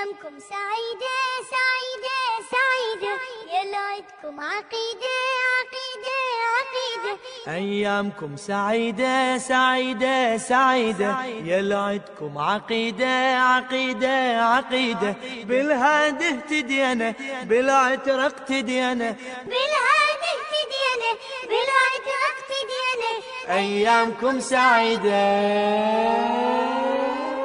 أيامكم سعيدة سعيدة سعيدة، يا ليتكم عقيدة عقيدة عقيدة. أيامكم سعيدة سعيدة سعيدة، يا ليتكم عقيدة عقيدة عقيدة. بالهادي اهتدينا، بالعترة اقتدينا، بالهادي اهتدينا، بالعترة اقتدينا. أيامكم سعيدة.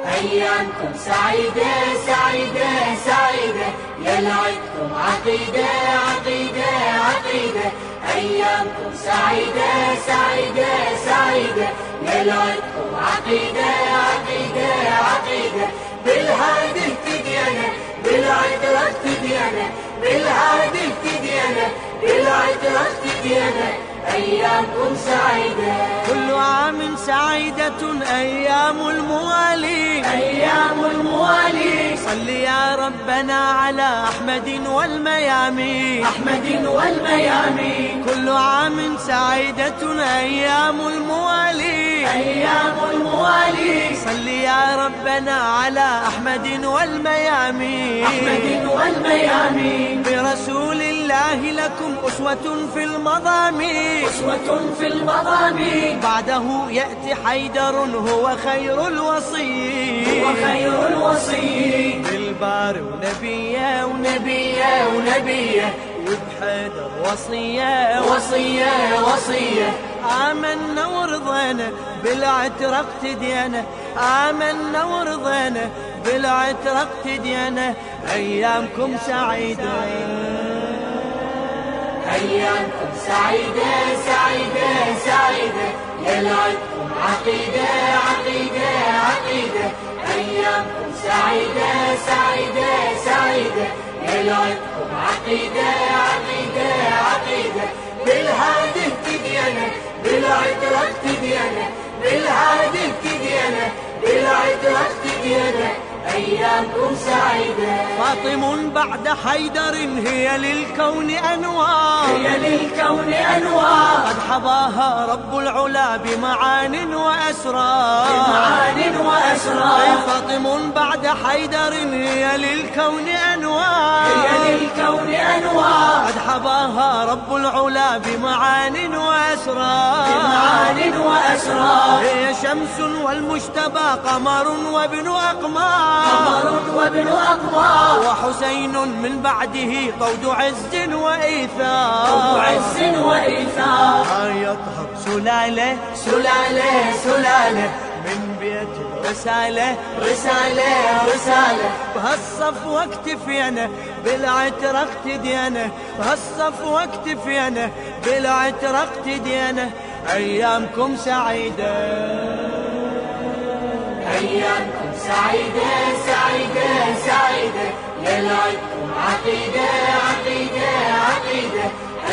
أيامكم سعيدة سعيدة سعيدة، يا ليتكم عقيدة عقيدة عقيدة. أيامكم سعيدة سعيدة سعيدة، يا ليتكم عقيدة عقيدة عقيدة. بالهادي اهتدينا، بالعترة اقتدينا، بالهادي اهتدينا، بالعترة اقتدينا. أيامكم سعيدة. كل عام سعيدة أيام الموالي، أيام الموالي. صل يا ربنا على أحمد والميامين، أحمد والميامين. كل عام سعيدة أيام الموالي، أيام الموالي. صل يا ربنا على أحمد والميامين، أحمد والميامين. برسول الله لكم أسوة في المضامين، أسوة في المضامين. بعده يأتي حيدر هو خير الوصي، هو خير الوصي. بالبار ونبيه ونبيه ونبيه، وبحيدر وصية وصية وصية. آمنا ورضينا بالعترة اقتدينا، آمنا ورضينا بالعترة اقتدينا. أيامكم سعيدة. أيامكم سعيدة سعيدة سعيدة، يا ليتكم عقيدة عقيدة عقيدة. أيامكم سعيدة سعيدة سعيدة، يا ليتكم عقيدة عقيدة عقيدة. بالهادي اهتدينا، بالعترة اقتدينا، بالهادي اهتدينا، بالعترة اقتدينا. أيامكم سعيدة. فاطم بعد حيدر هي للكون أنوار، هي للكون أنوار. قد حظاها رب العلا بمعان وأسرار، بمعان وأسرار. فاطم بعد حيدر هي للكون أنوار، هي للكون أنوار. قد حظاها رب العلا بمعان وأسرار، بمعان وأسرار. هي شمس والمجتبى قمر وابن أقمار، قمر وابن أقمار. وحسين من بعده طود عز وإيثار، طود عز وإيثار. يطهر سلالة سلالة سلالة، من بيت رسالة رسالة رسالة. بهالصف واكتفينا بالعترة اقتدينا، بهالصف واكتفينا بالعترة اقتدينا. أيامكم سعيدة. أيامكم سعيدة سعيدة سعيدة، يا ليتكم عقيدة عقيدة عقيدة.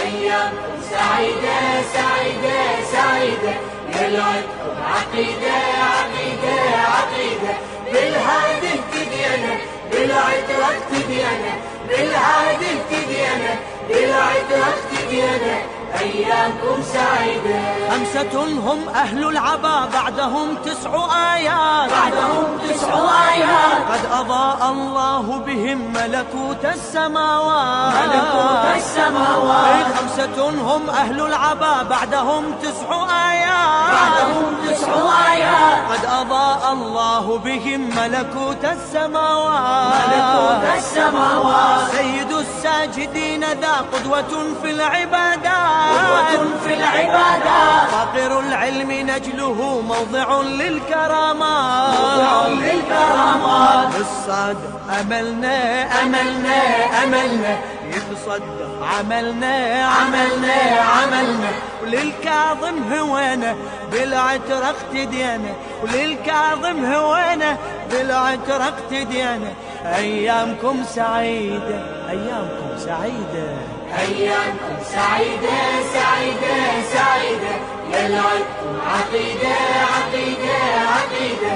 أيامكم سعيدة سعيدة سعيدة، يا ليتكم عقيدة عقيدة عقيدة. بالهادي اهتدينا، بالعترة اقتدينا، بالهادي اهتدينا، بالعترة اقتدينا. أيامكم سعيدة. 5 هم أهل العبا بعدهم 9 آيات، بعدهم 9 آيات. قد أضاء الله بهم ملكوت السماوات، ملكوت السماوات. 5 هم أهل العبا بعدهم 9 آيات، بعدهم 9 آيات. قد أضاء الله بهم ملكوت السماوات، ملكوت السماوات. سيد الساجدين ذا قدوة في العبادات، قدوة في العبادات. فاقر العلم نجله موضع للكرامات، موضع للكرامات. بالصادق أملنا أملنا أملنا، يتصدق عملنا عملنا عملنا. وللكاظم هوينا بالعترة اقتدينا، وللكاظم هوينا بالعترة اقتدينا. أيامكم سعيدة. أيامكم سعيدة. أيامكم سعيدة سعيدة سعيدة، يا ليتكم عقيدة عقيدة عقيدة.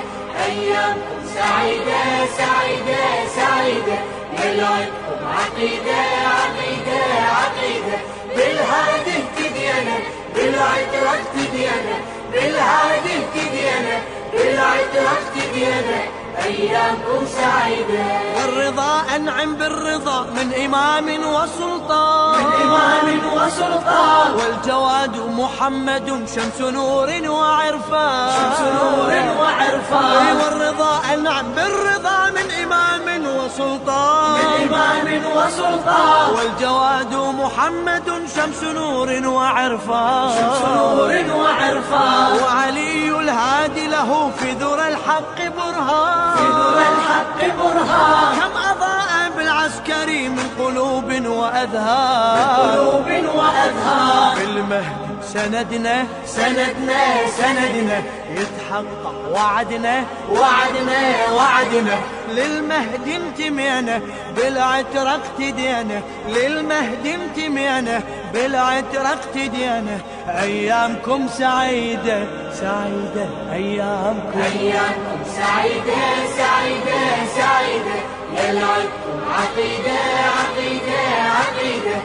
أيامكم سعيدة سعيدة سعيدة، يا ليتكم عقيدة عقيدة عقيدة. بالهادي اهتدينا، بالعترة اقتدينا، بالهادي اهتدينا، بالعترة اقتدينا. أيامكم سعيدة. والرضا أنعم بالرضا من إمام وسلطان، من إمام وسلطان. والجواد محمد شمس نور وعرفان، شمس نور وعرفان. والرضا أنعم بالرضا من إمام وسلطان، من إمام وسلطان. والجواد محمد شمس نور وعرفان، شمس نور وعرفان. وعلي الهادي له في ذرى الحق برهان، في ذرى الحق برهان. كم أضاء بالعسكري من قلوب وأذهان، قلوب وأذهان. بالمهد سندنا سندنا سندنا. يتحقق وعدنا وعدنا وعدنا. للمهد انتمينا بالعترة اقتدينا، للمهد انتمينا بالعترة اقتدينا. أيامكم سعيدة سعيدة أيامكم، أيامكم سعيدة سعيدة سعيدة. يلعبكم عقيدة عقيدة عقيدة.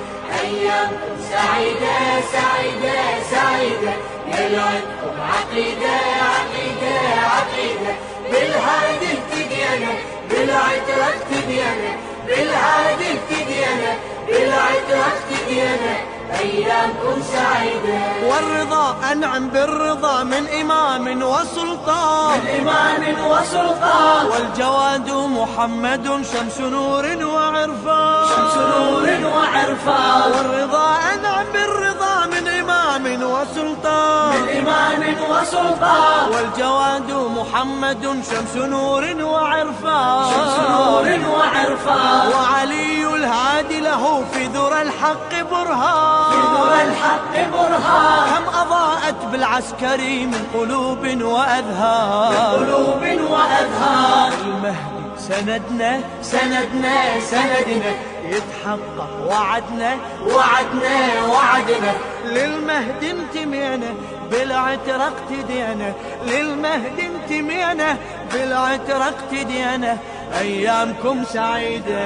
أيامكم سعيدة سعيدة سعيدة. يلعبكم عقيدة عقيدة عقيدة. بالهادي اهتدينا بالعترة اقتدينا، بالهادي اهتدينا بالعترة اقتدينا. أيامكم سعيدة. والرضا أنعم بالرضا من إمام وسلطان، من إمام وسلطان. والجواد محمد شمس نور وعرفان، شمس نور وعرفان. والرضا أنعم بالرضا من إمام وسلطان، من إمام وسلطان. والجواد محمد شمس نور وعرفان، شمس نور وعرفان. وعلي الهادي له في ذرى الحق برهان، في ذرى الحق برهان. كم أضاءت بالعسكري من قلوب وأذهان، قلوب وأذهان. المهدي سندنا سندنا سندنا. يتحقق وعدنا وعدنا وعدنا. للمهد انتمينا بالعترة اقتدينا، للمهد انتمينا بالعترة اقتدينا. أيامكم سعيدة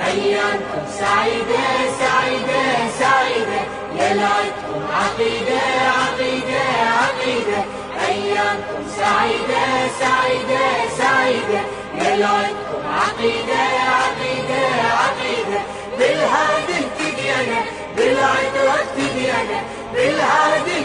أيامكم سعيدة سعيدة سعيدة. يلعبكم عقيدة عقيدة عقيدة. أيامكم سعيدة سعيدة سعيدة. يلعبكم عقيدة عقيدة عقيدة. بالهادي اهتدينا بالعترة اقتدينا، بالهادي